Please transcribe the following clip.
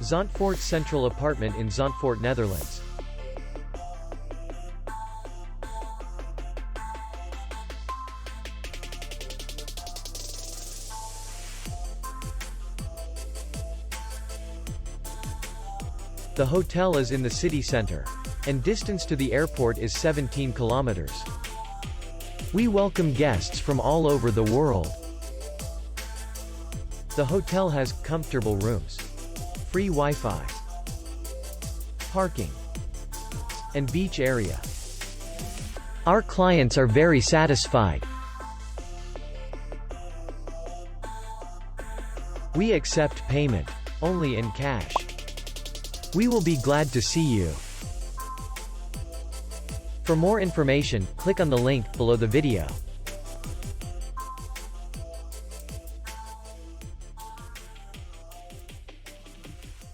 Zandvoort Central Apartment in Zandvoort, Netherlands. The hotel is in the city center, and distance to the airport is 17 kilometers. We welcome guests from all over the world. The hotel has comfortable rooms, free Wi-Fi, parking, and beach area. Our clients are very satisfied. We accept payment only in cash. We will be glad to see you. For more information, click on the link below the video.